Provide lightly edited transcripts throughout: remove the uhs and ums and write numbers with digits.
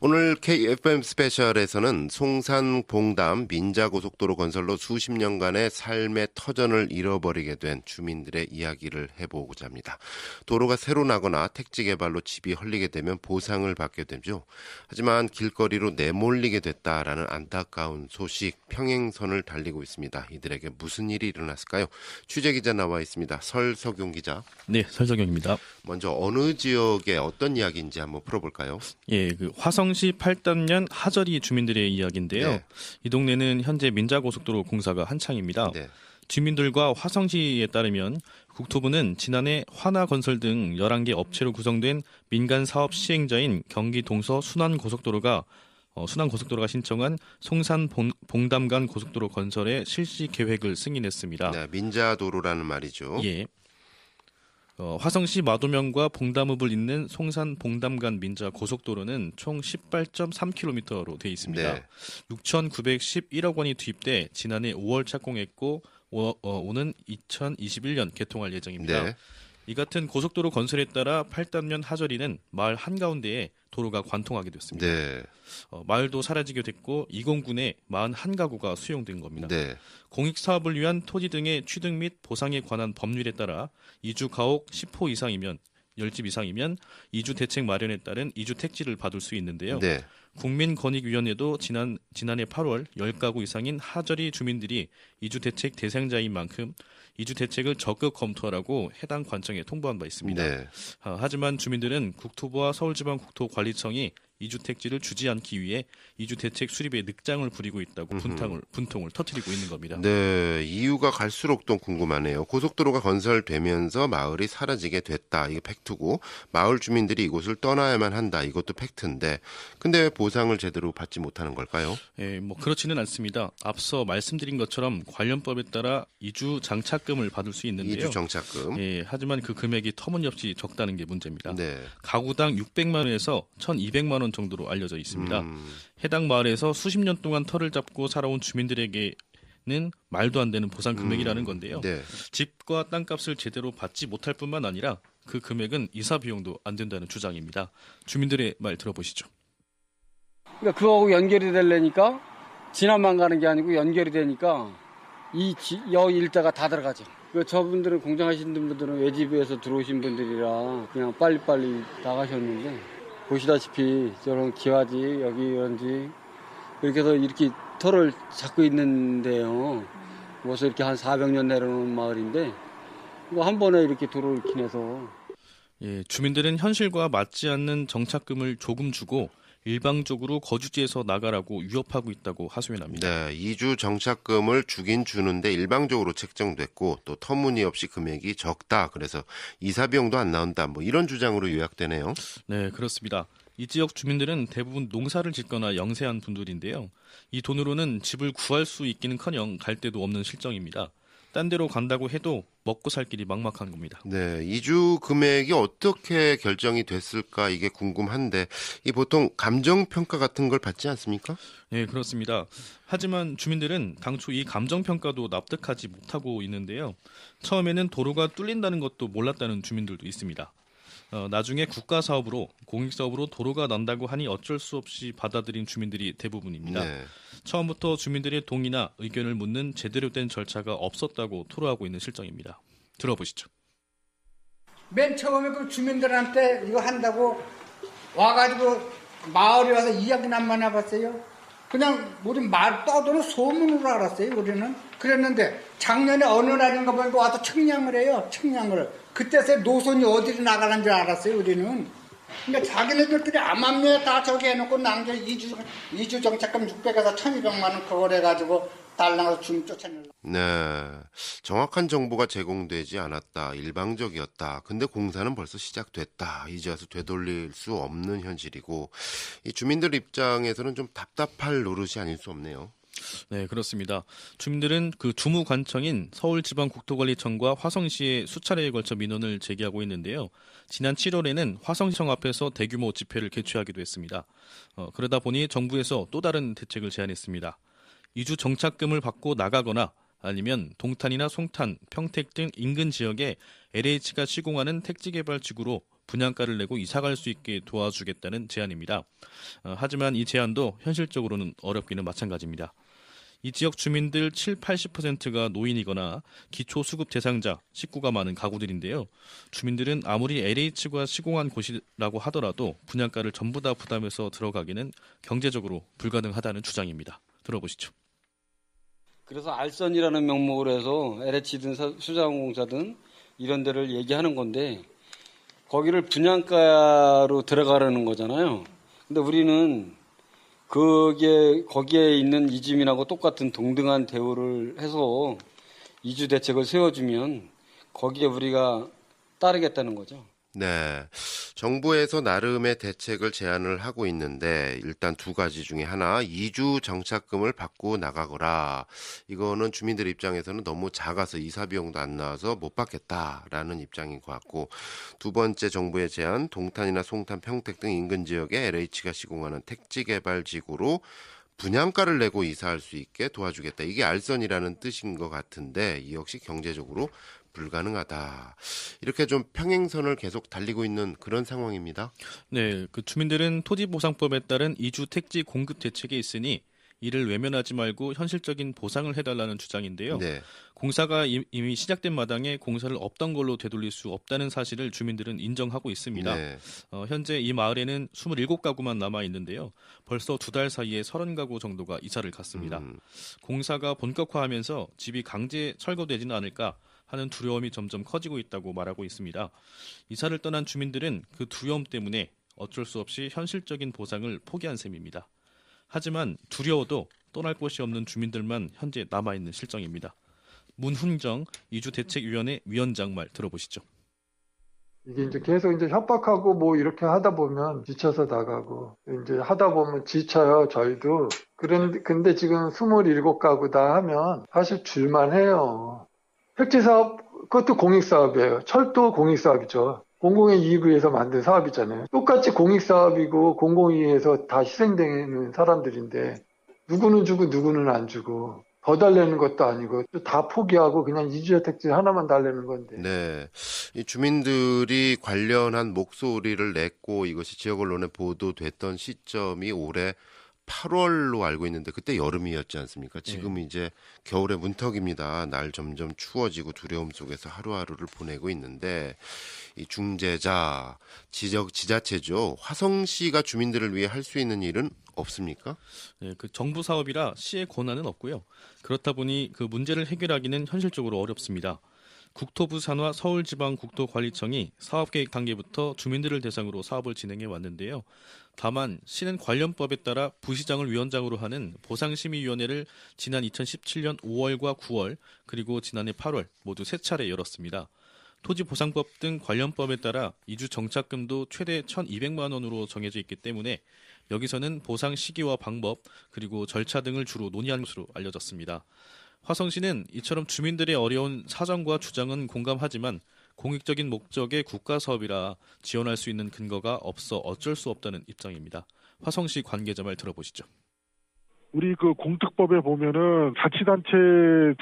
오늘 KFM 스페셜에서는 송산 봉담 민자고속도로 건설로 수십 년간의 삶의 터전을 잃어버리게 된 주민들의 이야기를 해보고자 합니다. 도로가 새로 나거나 택지 개발로 집이 헐리게 되면 보상을 받게 되죠. 하지만 길거리로 내몰리게 됐다라는 안타까운 소식, 평행선을 달리고 있습니다. 이들에게 무슨 일이 일어났을까요? 취재기자 나와 있습니다. 설석용 기자. 네, 설석용입니다. 먼저 어느 지역의 어떤 이야기인지 한번 풀어볼까요? 예, 화성시 팔단면 하저리 주민들의 이야기인데요. 네. 이 동네는 현재 민자고속도로 공사가 한창입니다. 네. 주민들과 화성시에 따르면 국토부는 지난해 화나건설 등 11개 업체로 구성된 민간 사업 시행자인 경기 동서 순환고속도로가 신청한 송산 봉담간 고속도로 건설의 실시 계획을 승인했습니다. 네, 민자도로라는 말이죠. 예. 화성시 마도면과 봉담읍을 잇는 송산 봉담간 민자 고속도로는 총 18.3km로 되어 있습니다. 네. 6,911억 원이 투입돼 지난해 5월 착공했고 오는 2021년 개통할 예정입니다. 네. 이 같은 고속도로 건설에 따라 팔단면 하저리는 마을 한가운데에 도로가 관통하게 됐습니다. 네. 마을도 사라지게 됐고 20군에 41가구가 수용된 겁니다. 네. 공익사업을 위한 토지 등의 취득 및 보상에 관한 법률에 따라 이주 가옥 10호 이상이면 10집 이상이면 이주 대책 마련에 따른 이주 택지를 받을 수 있는데요. 네. 국민권익위원회도 지난해 8월 10가구 이상인 하저리 주민들이 이주 대책 대상자인 만큼 이주 대책을 적극 검토하라고 해당 관청에 통보한 바 있습니다. 네. 하지만 주민들은 국토부와 서울지방국토관리청이 이주 택지를 주지 않기 위해 이주 대책 수립에 늑장을 부리고 있다고 분통을 터뜨리고 있는 겁니다. 네, 이유가 갈수록 또 궁금하네요. 고속도로가 건설되면서 마을이 사라지게 됐다. 이게 팩트고 마을 주민들이 이곳을 떠나야만 한다. 이것도 팩트인데 근데 왜 보상을 제대로 받지 못하는 걸까요? 예, 그렇지는 않습니다. 앞서 말씀드린 것처럼 관련법에 따라 이주 장착금을 받을 수 있는데요. 이주 정착금. 예, 하지만 그 금액이 터무니없이 적다는 게 문제입니다. 네. 가구당 600만 원에서 1,200만 원 정도로 알려져 있습니다. 해당 마을에서 수십 년 동안 터를 잡고 살아온 주민들에게는 말도 안 되는 보상 금액이라는 건데요. 네. 집과 땅값을 제대로 받지 못할 뿐만 아니라 그 금액은 이사 비용도 안 된다는 주장입니다. 주민들의 말 들어보시죠. 그러니까 그거하고 연결이 되려니까 지나만 가는 게 아니고 연결이 되니까 여기 일자가 다 들어가죠. 저분들은 공장하시는 분들은 외지부에서 들어오신 분들이라 그냥 빨리빨리 나가셨는데 보시다시피 저런 기와지 여기 이런지 이렇게 해서 이렇게 터를 잡고 있는데요. 벌써 이렇게 한 400년 내려놓은 마을인데 이거 한 번에 이렇게 도로를 기내서 예, 주민들은 현실과 맞지 않는 정착금을 조금 주고 일방적으로 거주지에서 나가라고 위협하고 있다고 하소연합니다. 네, 이주 정착금을 주긴 주는데 일방적으로 책정됐고 또 터무니없이 금액이 적다. 그래서 이사 비용도 안 나온다. 이런 주장으로 요약되네요. 네, 그렇습니다. 이 지역 주민들은 대부분 농사를 짓거나 영세한 분들인데요. 이 돈으로는 집을 구할 수 있기는커녕 갈 데도 없는 실정입니다. 딴 데로 간다고 해도 먹고 살 길이 막막한 겁니다. 네, 이주 금액이 어떻게 결정이 됐을까 이게 궁금한데 이 보통 감정평가 같은 걸 받지 않습니까? 네, 그렇습니다. 하지만 주민들은 당초 이 감정평가도 납득하지 못하고 있는데요. 처음에는 도로가 뚫린다는 것도 몰랐다는 주민들도 있습니다. 나중에 국가사업으로 공익사업으로 도로가 난다고 하니 어쩔 수 없이 받아들인 주민들이 대부분입니다. 네. 처음부터 주민들의 동의나 의견을 묻는 제대로 된 절차가 없었다고 토로하고 있는 실정입니다. 들어보시죠. 맨 처음에 그 주민들한테 이거 한다고 와가지고 마을에 와서 이야기는 한번 해봤어요. 그냥 우리 말 떠드는 소문으로 알았어요. 우리는 그랬는데 작년에 어느 날인가 보니까 와서 청량을 해요. 청량을. 그때서 노선이 어디로 나가는 줄 알았어요. 우리는. 근데 자기네들끼리 암암리에 다 저기 해놓고 남자 이주 정착금 600에서 1200만 원 그걸 해가지고 달랑해서 줌 쫓아내려고. 네, 정확한 정보가 제공되지 않았다. 일방적이었다. 근데 공사는 벌써 시작됐다. 이제 와서 되돌릴 수 없는 현실이고 이 주민들 입장에서는 좀 답답할 노릇이 아닐 수 없네요. 네, 그렇습니다. 주민들은 그 주무관청인 서울지방국토관리청과 화성시에 수차례에 걸쳐 민원을 제기하고 있는데요. 지난 7월에는 화성시청 앞에서 대규모 집회를 개최하기도 했습니다. 그러다 보니 정부에서 또 다른 대책을 제안했습니다. 이주 정착금을 받고 나가거나 아니면 동탄이나 송탄, 평택 등 인근 지역에 LH가 시공하는 택지개발지구로 분양가를 내고 이사갈 수 있게 도와주겠다는 제안입니다. 하지만 이 제안도 현실적으로는 어렵기는 마찬가지입니다. 이 지역 주민들 70-80%가 노인이거나 기초수급 대상자, 식구가 많은 가구들인데요. 주민들은 아무리 LH가 시공한 곳이라고 하더라도 분양가를 전부 다 부담해서 들어가기는 경제적으로 불가능하다는 주장입니다. 들어보시죠. 그래서 알선이라는 명목으로 해서 LH든 수자원공사든 이런 데를 얘기하는 건데 거기를 분양가로 들어가라는 거잖아요. 근데 우리는 거기에 있는 이주민하고 똑같은 동등한 대우를 해서 이주 대책을 세워주면 거기에 우리가 따르겠다는 거죠. 네. 정부에서 나름의 대책을 제안을 하고 있는데 일단 두 가지 중에 하나, 이주 정착금을 받고 나가거라. 이거는 주민들 입장에서는 너무 작아서 이사 비용도 안 나와서 못 받겠다라는 입장인 것 같고, 두 번째 정부의 제안, 동탄이나 송탄, 평택 등 인근 지역에 LH가 시공하는 택지개발지구로 분양가를 내고 이사할 수 있게 도와주겠다. 이게 알선이라는 뜻인 것 같은데 이 역시 경제적으로 불가능하다. 이렇게 좀 평행선을 계속 달리고 있는 그런 상황입니다. 네, 그 주민들은 토지보상법에 따른 이주 택지 공급 대책이 있으니 이를 외면하지 말고 현실적인 보상을 해달라는 주장인데요. 네. 공사가 이미 시작된 마당에 공사를 없던 걸로 되돌릴 수 없다는 사실을 주민들은 인정하고 있습니다. 네. 현재 이 마을에는 27가구만 남아 있는데요. 벌써 2달 사이에 30가구 정도가 이사를 갔습니다. 공사가 본격화하면서 집이 강제 철거되지는 않을까 하는 두려움이 점점 커지고 있다고 말하고 있습니다. 이사를 떠난 주민들은 그 두려움 때문에 어쩔 수 없이 현실적인 보상을 포기한 셈입니다. 하지만 두려워도 떠날 곳이 없는 주민들만 현재 남아있는 실정입니다. 문훈정 이주대책위원회 위원장 말 들어보시죠. 이게 이제 계속 이제 협박하고 뭐 이렇게 하다 보면 지쳐서 나가고 이제 하다 보면 지쳐요, 저희도. 근데 지금 27가구다 하면 사실 줄만해요. 택지사업, 그것도 공익사업이에요. 철도 공익사업이죠. 공공의 이익을 위해서 만든 사업이잖아요. 똑같이 공익사업이고 공공이익에서 다 희생되는 사람들인데 누구는 주고 누구는 안 주고 더 달래는 것도 아니고 다 포기하고 그냥 이주택 택지 하나만 달래는 건데. 네. 이 주민들이 관련한 목소리를 냈고 이것이 지역 언론에 보도됐던 시점이 올해 8월로 알고 있는데 그때 여름이었지 않습니까? 지금 이제 겨울의 문턱입니다. 날 점점 추워지고 두려움 속에서 하루하루를 보내고 있는데 이 중재자, 지자체죠. 화성시가 주민들을 위해 할 수 있는 일은 없습니까? 네, 그 정부 사업이라 시의 권한은 없고요. 그렇다 보니 그 문제를 해결하기는 현실적으로 어렵습니다. 국토부 산하 서울지방국토관리청이 사업계획 단계부터 주민들을 대상으로 사업을 진행해 왔는데요. 다만 시는 관련법에 따라 부시장을 위원장으로 하는 보상심의위원회를 지난 2017년 5월과 9월 그리고 지난해 8월 모두 3차례 열었습니다. 토지보상법 등 관련법에 따라 이주 정착금도 최대 1,200만 원으로 정해져 있기 때문에 여기서는 보상 시기와 방법 그리고 절차 등을 주로 논의한 것으로 알려졌습니다. 화성시는 이처럼 주민들의 어려운 사정과 주장은 공감하지만 공익적인 목적의 국가사업이라 지원할 수 있는 근거가 없어 어쩔 수 없다는 입장입니다. 화성시 관계자 말 들어보시죠. 우리 그 공특법에 보면은 자치단체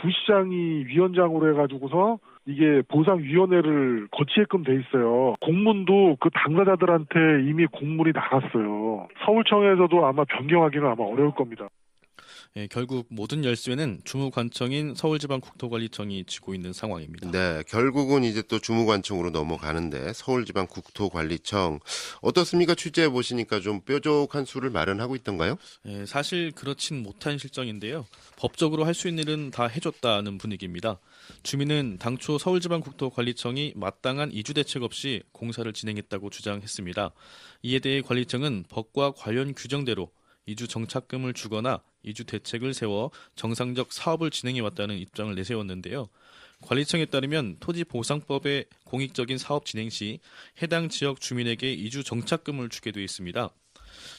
부시장이 위원장으로 해가지고서 이게 보상위원회를 거치게끔 돼 있어요. 공문도 그 당사자들한테 이미 공문이 나갔어요. 서울청에서도 아마 변경하기는 아마 어려울 겁니다. 예, 결국 모든 열쇠는 주무관청인 서울지방국토관리청이 쥐고 있는 상황입니다. 네, 결국은 이제 또 주무관청으로 넘어가는데 서울지방국토관리청 어떻습니까? 취재해 보시니까 좀 뾰족한 수를 마련하고 있던가요? 예, 사실 그렇진 못한 실정인데요. 법적으로 할 수 있는 일은 다 해줬다는 분위기입니다. 주민은 당초 서울지방국토관리청이 마땅한 이주 대책 없이 공사를 진행했다고 주장했습니다. 이에 대해 관리청은 법과 관련 규정대로 이주 정착금을 주거나 이주 대책을 세워 정상적 사업을 진행해왔다는 입장을 내세웠는데요. 관리청에 따르면 토지보상법의 공익적인 사업 진행 시 해당 지역 주민에게 이주 정착금을 주게 되어 있습니다.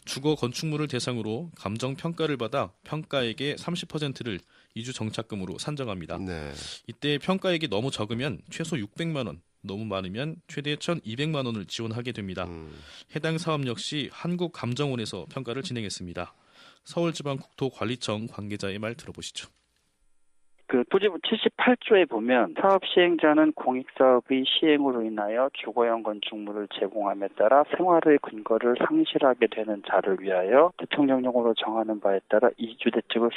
주거 건축물을 대상으로 감정평가를 받아 평가액의 30%를 이주 정착금으로 산정합니다. 네. 이때 평가액이 너무 적으면 최소 600만 원, 너무 많으면 최대 1,200만 원을 지원하게 됩니다. 해당 사업 역시 한국감정원에서 평가를 진행했습니다. 서울지방국토관리청 관계자의 말 들어보시죠. 그 토지부 78조에 보면 사업 시행자는 공익사업의 시행으로 인하여 주거용 건축물을 제공함에 따라 생활의 근거를 상실하게 되는 자를 위하여 대통령령으로 정하는 바에 따라 이주대책을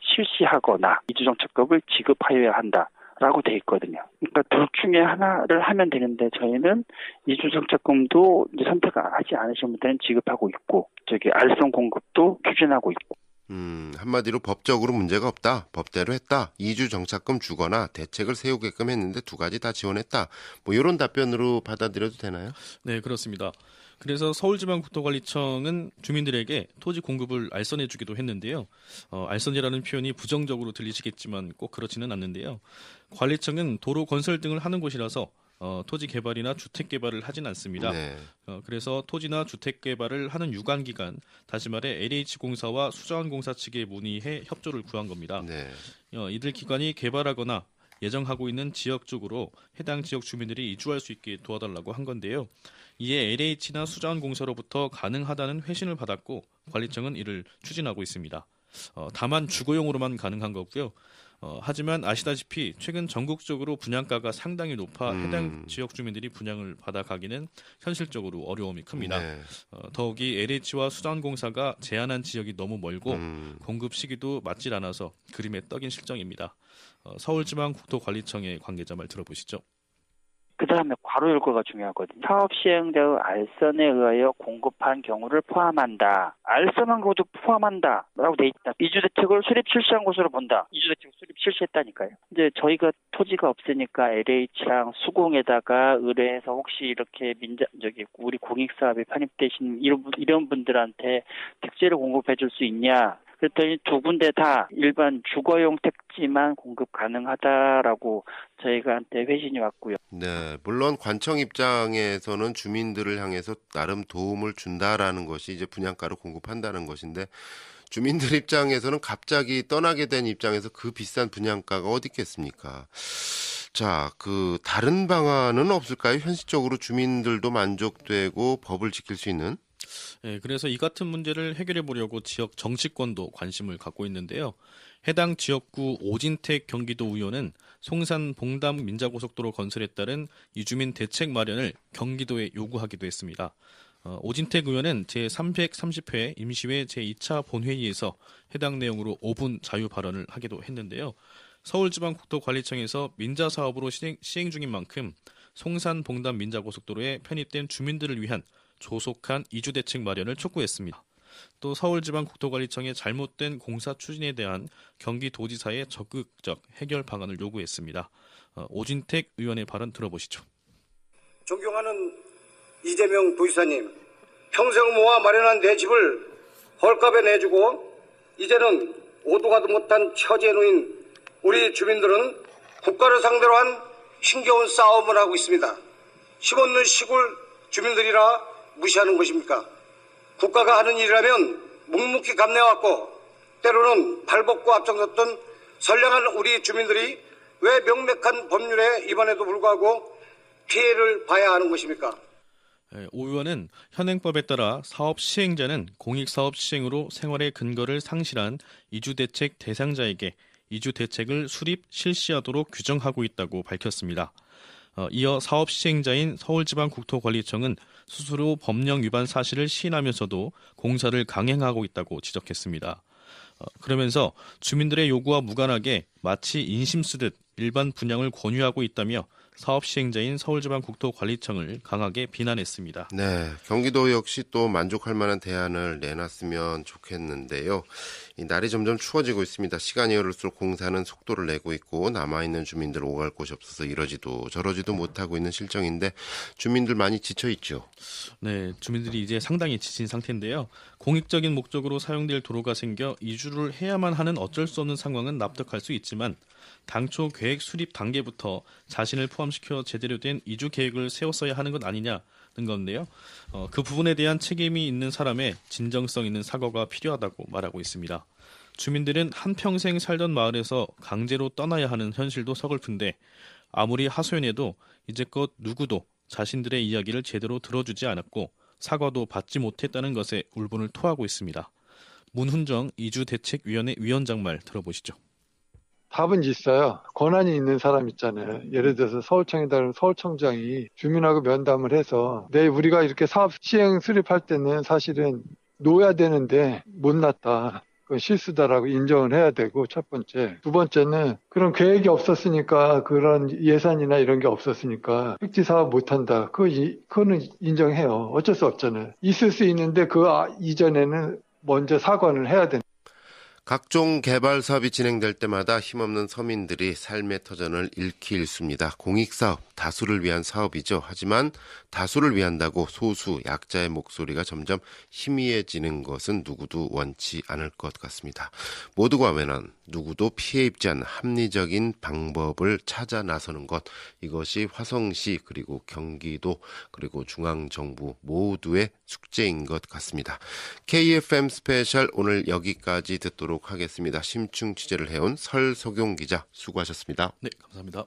실시하거나 이주정착금을 지급하여야 한다. 라고 돼 있거든요. 그러니까 둘 중에 하나를 하면 되는데 저희는 이주정착금도 이제 선택하지 않으신 분들은 지급하고 있고 알선 공급도 추진하고 있고. 한마디로 법적으로 문제가 없다. 법대로 했다. 이주 정착금 주거나 대책을 세우게끔 했는데 두 가지 다 지원했다. 뭐 이런 답변으로 받아들여도 되나요? 네, 그렇습니다. 그래서 서울지방국토관리청은 주민들에게 토지 공급을 알선해주기도 했는데요. 알선이라는 표현이 부정적으로 들리시겠지만 꼭 그렇지는 않는데요. 관리청은 도로 건설 등을 하는 곳이라서 토지 개발이나 주택 개발을 하진 않습니다. 네. 그래서 토지나 주택 개발을 하는 유관기관, 다시 말해 LH공사와 수자원공사 측에 문의해 협조를 구한 겁니다. 네. 이들 기관이 개발하거나 예정하고 있는 지역 쪽으로 해당 지역 주민들이 이주할 수 있게 도와달라고 한 건데요. 이에 LH나 수자원공사로부터 가능하다는 회신을 받았고 관리청은 이를 추진하고 있습니다. 다만 주거용으로만 가능한 거고요. 하지만 아시다시피 최근 전국적으로 분양가가 상당히 높아 해당 지역 주민들이 분양을 받아가기는 현실적으로 어려움이 큽니다. 네. 더욱이 LH와 수자원공사가 제한한 지역이 너무 멀고 공급 시기도 맞질 않아서 그림에 떡인 실정입니다. 서울지방국토관리청의 관계자 말 들어보시죠. 그 다음에 괄호 열거가 중요하거든요. 사업 시행자의 알선에 의하여 공급한 경우를 포함한다. 알선한 것도 포함한다. 라고 돼 있다. 이주대책을 수립 실시한 것으로 본다. 이주대책 수립 실시했다니까요. 이제 저희가 토지가 없으니까 LH랑 수공에다가 의뢰해서 혹시 이렇게 우리 공익사업에 편입되신 이런 분들한테 택지를 공급해 줄 수 있냐. 그랬더니 두 군데 다 일반 주거용 택지만 공급 가능하다라고 저희가한테 회신이 왔고요. 네, 물론 관청 입장에서는 주민들을 향해서 나름 도움을 준다라는 것이 이제 분양가를 공급한다는 것인데 주민들 입장에서는 갑자기 떠나게 된 입장에서 그 비싼 분양가가 어디 있겠습니까? 자, 그 다른 방안은 없을까요? 현실적으로 주민들도 만족되고 법을 지킬 수 있는? 네, 그래서 이 같은 문제를 해결해 보려고 지역 정치권도 관심을 갖고 있는데요. 해당 지역구 오진택 경기도 의원은 송산 봉담 민자고속도로 건설에 따른 이주민 대책 마련을 경기도에 요구하기도 했습니다. 오진택 의원은 제330회 임시회 제2차 본회의에서 해당 내용으로 5분 자유 발언을 하기도 했는데요. 서울지방국토관리청에서 민자 사업으로 시행 중인 만큼 송산 봉담 민자고속도로에 편입된 주민들을 위한 조속한 이주대책 마련을 촉구했습니다. 또 서울지방국토관리청의 잘못된 공사 추진에 대한 경기도지사의 적극적 해결 방안을 요구했습니다. 오진택 의원의 발언 들어보시죠. 존경하는 이재명 도지사님, 평생 모아 마련한 내 집을 헐값에 내주고 이제는 오도 가도 못한 처지에 놓인 우리 주민들은 국가를 상대로 한 힘겨운 싸움을 하고 있습니다. 힘없는 시골 주민들이라 무시하는 것입니까? 국가가 하는 일이라면 묵묵히 감내해왔고 때로는 발벗고 앞장섰던 선량한 우리 주민들이 왜 명백한 법률에 위반에도 불구하고 피해를 봐야 하는 것입니까? 오 의원은 현행법에 따라 사업 시행자는 공익사업 시행으로 생활의 근거를 상실한 이주대책 대상자에게 이주대책을 수립 실시하도록 규정하고 있다고 밝혔습니다. 이어 사업 시행자인 서울지방국토관리청은 스스로 법령 위반 사실을 시인하면서도 공사를 강행하고 있다고 지적했습니다. 그러면서 주민들의 요구와 무관하게 마치 인심 쓰듯 일반 분양을 권유하고 있다며 사업 시행자인 서울지방국토관리청을 강하게 비난했습니다. 네, 경기도 역시 또 만족할 만한 대안을 내놨으면 좋겠는데요. 이 날이 점점 추워지고 있습니다. 시간이 흐를수록 공사는 속도를 내고 있고 남아있는 주민들 오갈 곳이 없어서 이러지도 저러지도 못하고 있는 실정인데 주민들 많이 지쳐있죠. 네, 주민들이 이제 상당히 지친 상태인데요. 공익적인 목적으로 사용될 도로가 생겨 이주를 해야만 하는 어쩔 수 없는 상황은 납득할 수 있지만 당초 계획 수립 단계부터 자신을 포함시켜 제대로 된 이주 계획을 세웠어야 하는 것 아니냐는 건데요. 그 부분에 대한 책임이 있는 사람의 진정성 있는 사과가 필요하다고 말하고 있습니다. 주민들은 한평생 살던 마을에서 강제로 떠나야 하는 현실도 서글픈데 아무리 하소연해도 이제껏 누구도 자신들의 이야기를 제대로 들어주지 않았고 사과도 받지 못했다는 것에 울분을 토하고 있습니다. 문훈정 이주대책위원회 위원장 말 들어보시죠. 답은 있어요. 권한이 있는 사람 있잖아요. 예를 들어서 서울청이다 그러면 서울청장이 주민하고 면담을 해서 우리가 이렇게 사업 시행 수립할 때는 사실은 놓아야 되는데 못 놨다. 그건 실수다라고 인정을 해야 되고, 첫 번째. 두 번째는 그런 계획이 없었으니까, 그런 예산이나 이런 게 없었으니까 획지 사업 못 한다. 그거는 인정해요. 어쩔 수 없잖아요. 있을 수 있는데 그 이전에는 먼저 사과를 해야 된다. 각종 개발 사업이 진행될 때마다 힘없는 서민들이 삶의 터전을 잃기 일쑤입니다. 공익사업, 다수를 위한 사업이죠. 하지만 다수를 위한다고 소수, 약자의 목소리가 점점 희미해지는 것은 누구도 원치 않을 것 같습니다. 모두가 외면, 누구도 피해 입지 않는 합리적인 방법을 찾아 나서는 것, 이것이 화성시 그리고 경기도 그리고 중앙정부 모두의 숙제인 것 같습니다. KFM 스페셜 오늘 여기까지 듣도록 하겠습니다. 심층 취재를 해온 설석용 기자 수고하셨습니다. 네, 감사합니다.